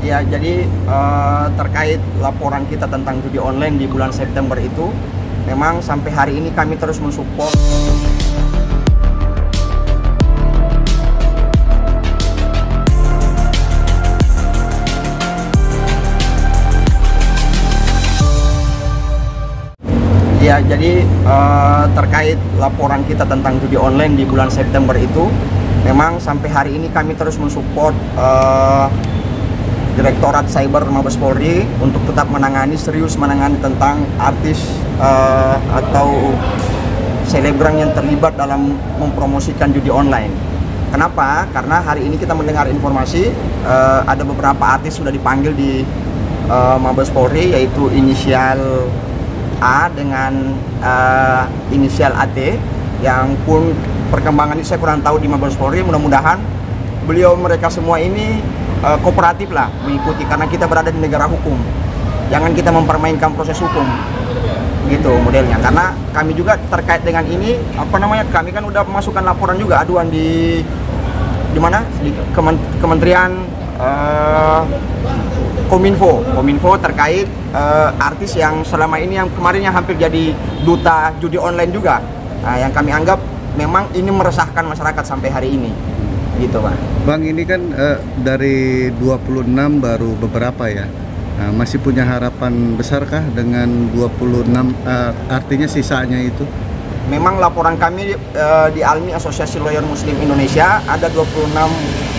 Ya, jadi terkait laporan kita tentang judi online di bulan September itu, memang sampai hari ini kami terus mensupport. Ya, jadi terkait laporan kita tentang judi online di bulan September itu, memang sampai hari ini kami terus mensupport Direktorat Cyber Mabes Polri untuk tetap serius menangani tentang artis atau selebgram yang terlibat dalam mempromosikan judi online. Kenapa? Karena hari ini kita mendengar informasi ada beberapa artis sudah dipanggil di Mabes Polri, yaitu inisial A dengan inisial AT, yang pun perkembangan itu saya kurang tahu di Mabes Polri. Mudah-mudahan mereka semua ini kooperatif lah mengikuti, karena kita berada di negara hukum. Jangan kita mempermainkan proses hukum, gitu modelnya. Karena kami juga terkait dengan ini, kami kan udah memasukkan laporan juga, aduan di mana? Di Kementerian Kominfo terkait artis yang selama ini, yang kemarin yang hampir jadi duta judi online juga, yang kami anggap memang ini meresahkan masyarakat sampai hari ini, gitu Pak. Bang, ini kan dari 26 baru beberapa ya, masih punya harapan besarkah dengan 26 artinya sisanya itu? Memang laporan kami di ALMI, Asosiasi Lawyer Muslim Indonesia, ada 26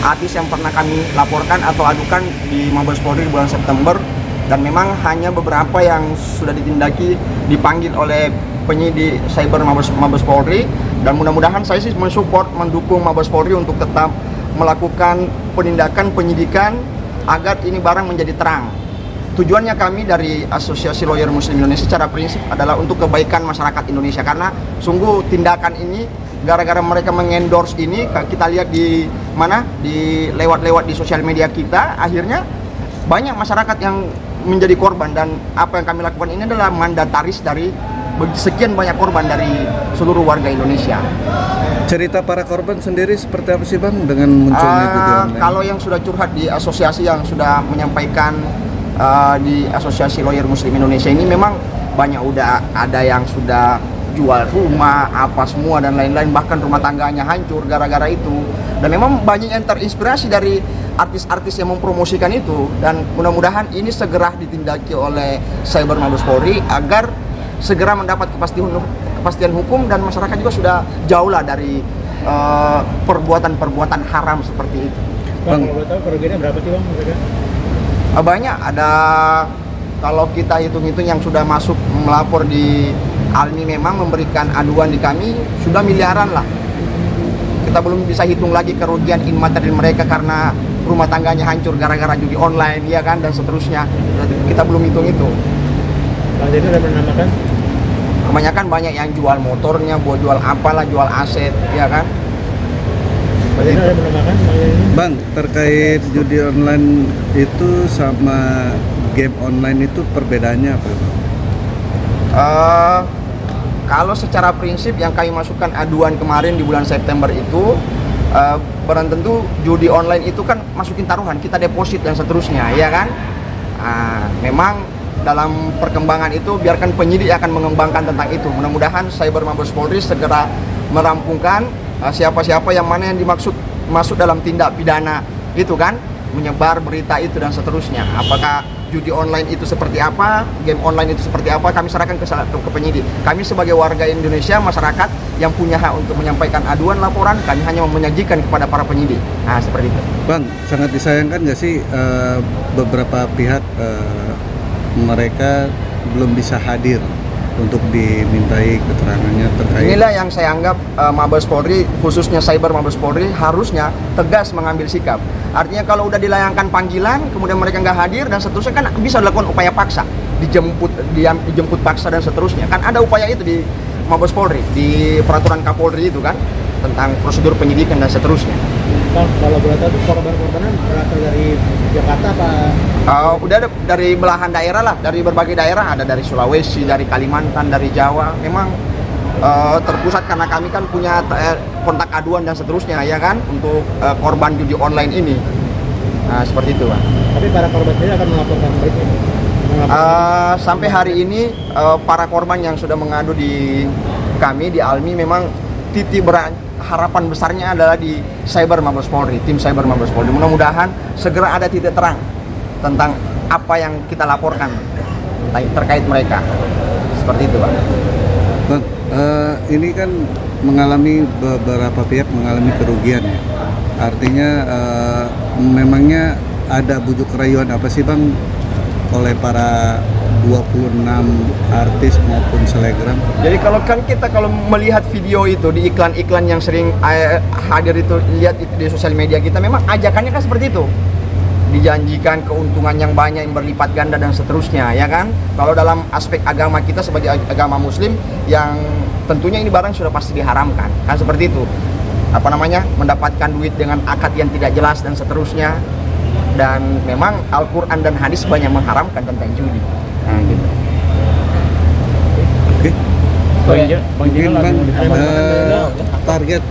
artis yang pernah kami laporkan atau adukan di Mabes Polri bulan September, dan memang hanya beberapa yang sudah dipanggil oleh penyidik cyber Mabes Polri, dan mudah-mudahan saya sih mendukung Mabes Polri untuk tetap melakukan penindakan penyidikan agar ini barang menjadi terang. Tujuannya kami dari Asosiasi Lawyer Muslim Indonesia secara prinsip adalah untuk kebaikan masyarakat Indonesia, karena sungguh tindakan ini gara-gara mereka mengendorse ini, kita lihat di mana, di lewat di sosial media kita, akhirnya banyak masyarakat yang menjadi korban, dan apa yang kami lakukan ini adalah mandataris dari sekian banyak korban dari seluruh warga Indonesia. Cerita para korban sendiri seperti apa sih Bang dengan munculnya judi online? Kalau yang sudah curhat di asosiasi, yang sudah menyampaikan di Asosiasi Lawyer Muslim Indonesia ini, memang banyak, udah ada yang sudah jual rumah apa semua dan lain-lain, bahkan rumah tangganya hancur gara-gara itu. Dan memang banyak yang terinspirasi dari artis-artis yang mempromosikan itu, dan mudah-mudahan ini segera ditindaki oleh Cyber Mabes Polri agar segera mendapat kepastian hukum, dan masyarakat juga sudah jauh lah dari perbuatan-perbuatan haram seperti itu. Bang, kalau boleh tahu kerugiannya berapa sih Bang? Banyak, ada, kalau kita hitung-hitung yang sudah masuk melapor di ALMI memang memberikan aduan di kami sudah miliaran lah. Kita belum bisa hitung lagi kerugian imaterial mereka karena rumah tangganya hancur gara-gara judi online, ya kan, dan seterusnya. Kita belum hitung itu. Bang, jadi udah menambahkan? Kebanyakan banyak yang jual motornya, jual apalah, jual aset, ya kan. Bang, ada menambahkan? Bang, terkait judi online itu sama game online itu perbedaannya apa Bang? Kalau secara prinsip yang kami masukkan aduan kemarin di bulan September itu, tentu judi online itu kan masukin taruhan, kita deposit dan seterusnya, ya kan. Memang dalam perkembangan itu biarkan penyidik akan mengembangkan tentang itu. Mudah-mudahan Cyber Mabes Polri segera merampungkan siapa-siapa yang mana yang dimaksud masuk dalam tindak pidana itu kan, menyebar berita itu dan seterusnya. Apakah judi online itu seperti apa, game online itu seperti apa, kami serahkan ke penyidik. Kami sebagai warga Indonesia, masyarakat yang punya hak untuk menyampaikan aduan, laporan, kami hanya menyajikan kepada para penyidik. Seperti itu. Bang, sangat disayangkan nggak sih beberapa pihak mereka belum bisa hadir untuk dimintai keterangannya terkait. Inilah yang saya anggap Mabes Polri, khususnya Cyber Mabes Polri, harusnya tegas mengambil sikap. Artinya kalau udah dilayangkan panggilan, kemudian mereka nggak hadir dan seterusnya, kan bisa dilakukan upaya paksa, dijemput paksa dan seterusnya. Kan ada upaya itu di Mabes Polri, di peraturan Kapolri itu kan, tentang prosedur penyidikan dan seterusnya. Bang, kalau boleh tahu korban-korbanan berasal dari Jakarta apa? Udah ada dari belahan daerah lah, dari berbagai daerah, ada dari Sulawesi, dari Kalimantan, dari Jawa. Memang terpusat karena kami kan punya kontak aduan dan seterusnya, ya kan, untuk korban judi online ini. Nah, seperti itu, Pak. Tapi para korban sendiri akan melaporkan mereka. Sampai hari ini para korban yang sudah mengadu di kami di ALMI memang harapan besarnya adalah di Cyber Mabes Polri, tim Cyber Mabes Polri. Mudah-mudahan segera ada titik terang tentang apa yang kita laporkan terkait mereka. Seperti itu, Pak. Bang, ini kan beberapa pihak mengalami kerugian ya. Artinya memangnya ada bujuk rayuan apa sih, Bang, oleh para 26 artis maupun selegram? Jadi kalau melihat video itu di iklan-iklan yang sering hadir itu, lihat itu di sosial media kita, memang ajakannya kan seperti itu. Dijanjikan keuntungan yang banyak yang berlipat ganda dan seterusnya, ya kan? Kalau dalam aspek agama kita sebagai agama muslim, yang tentunya ini barang sudah pasti diharamkan, kan seperti itu. Mendapatkan duit dengan akad yang tidak jelas dan seterusnya. Dan memang Al-Quran dan hadis banyak mengharamkan tentang judi. Nah, gitu. Oke. Mungkin Bang, target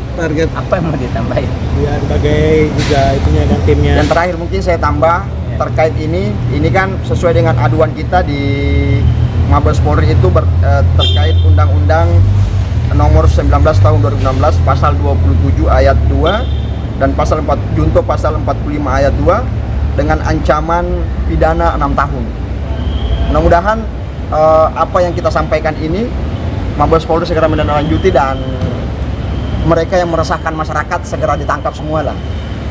apa yang mau ditambahin? Ya, sebagai juga itunya kan timnya. Dan terakhir mungkin saya tambah terkait ini kan sesuai dengan aduan kita di Mabes Polri itu terkait Undang-Undang Nomor 19 Tahun 2016 Pasal 27 Ayat 2 dan Pasal 4 Junto Pasal 45 Ayat 2 dengan ancaman pidana 6 tahun. Mudah-mudahan apa yang kita sampaikan ini Mabes Polri segera menindaklanjuti dan mereka yang meresahkan masyarakat segera ditangkap semua lah.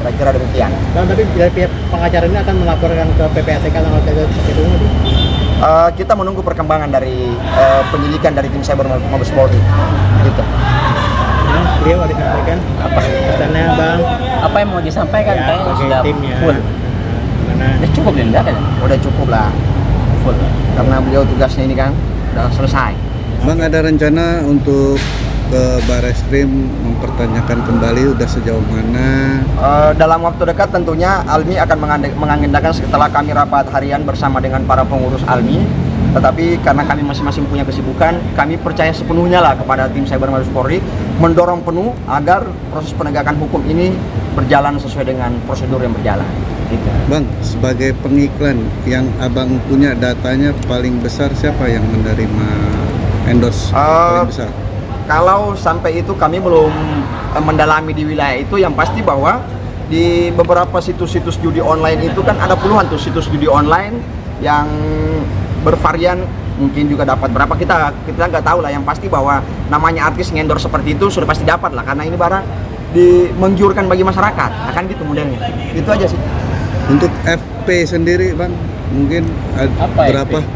Kira-kira demikian. Dan tapi dari pihak pengacara ini akan melaporkan ke PPATK tanggal 31. Kita menunggu perkembangan dari penyidikan dari tim Cyber Mabes Polri. Gitu. Beliau ada disampaikan Apa? pesannya, Bang? Apa yang mau disampaikan? Ya, Kayaknya sebagai sudah timnya. full. Udah cukup ya, enggak kan? Udah cukup lah. Full. Karena beliau tugasnya ini kan udah selesai. Bang, ada rencana untuk ke Barreskrim mempertanyakan kembali udah sejauh mana? Dalam waktu dekat tentunya ALMI akan mengagendakan setelah kami rapat harian bersama dengan para pengurus ALMI. Tetapi karena kami masing-masing punya kesibukan, kami percaya sepenuhnya lah kepada tim Cyber Mabes Polri mendorong penuh agar proses penegakan hukum ini berjalan sesuai dengan prosedur yang berjalan. Gitu. Bang, sebagai pengiklan yang abang punya datanya paling besar siapa yang menerima endorse paling besar? Kalau sampai itu kami belum mendalami di wilayah itu, yang pasti bahwa di beberapa situs-situs judi online itu kan ada puluhan tuh situs judi online yang bervarian, mungkin juga dapat berapa kita nggak tahu lah. Yang pasti bahwa namanya artis ngendor seperti itu sudah pasti dapat lah, karena ini barang menggiurkan bagi masyarakat, akan gitu modelnya. Itu aja sih. Untuk FP sendiri, Bang, mungkin Apa berapa? FP?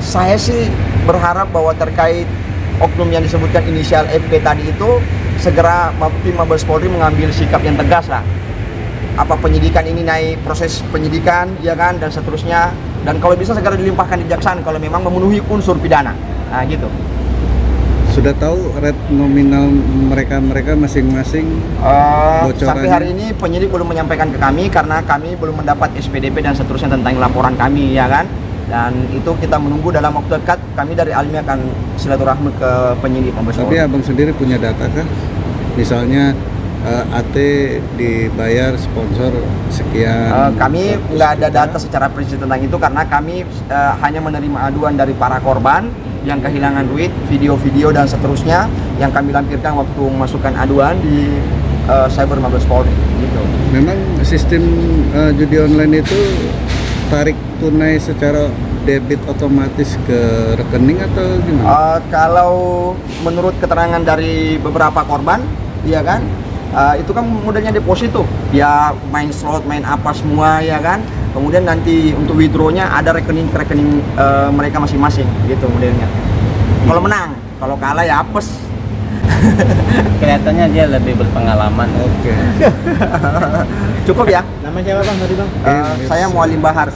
Saya sih berharap bahwa terkait oknum yang disebutkan inisial FP tadi itu segera tim Mabes Polri mengambil sikap yang tegas lah. Apa penyidikan ini naik proses penyidikan, ya kan, dan seterusnya. Dan kalau bisa segera dilimpahkan di kejaksaan kalau memang memenuhi unsur pidana. Nah, gitu. Sudah tahu rate nominal mereka masing-masing? Bocorannya? Sampai hari ini penyidik belum menyampaikan ke kami karena kami belum mendapat SPDP dan seterusnya tentang laporan kami, ya kan. Dan itu kita menunggu dalam waktu dekat kami dari ALMI akan silaturahmi ke penyidik Mabes Polri. Tapi abang sendiri punya data kah? Misalnya AT dibayar sponsor sekian. Kami nggak ada data secara presisi tentang itu karena kami hanya menerima aduan dari para korban yang kehilangan duit, video-video dan seterusnya yang kami lampirkan waktu memasukkan aduan di Cyber Mabes Polri. Gitu. Memang sistem judi online itu tarik tunai secara debit otomatis ke rekening atau gimana? Kalau menurut keterangan dari beberapa korban, ya kan, itu kan modelnya deposito, dia main slot, main apa semua, ya kan. Kemudian nanti untuk withdrawnya ada rekening ke rekening mereka masing-masing, gitu modelnya. Kalau menang, kalau kalah ya apes. Kelihatannya dia lebih berpengalaman. Oke. Cukup ya. Nama siapa, Bang? Tadi, Bang? Saya Mualim Bahar.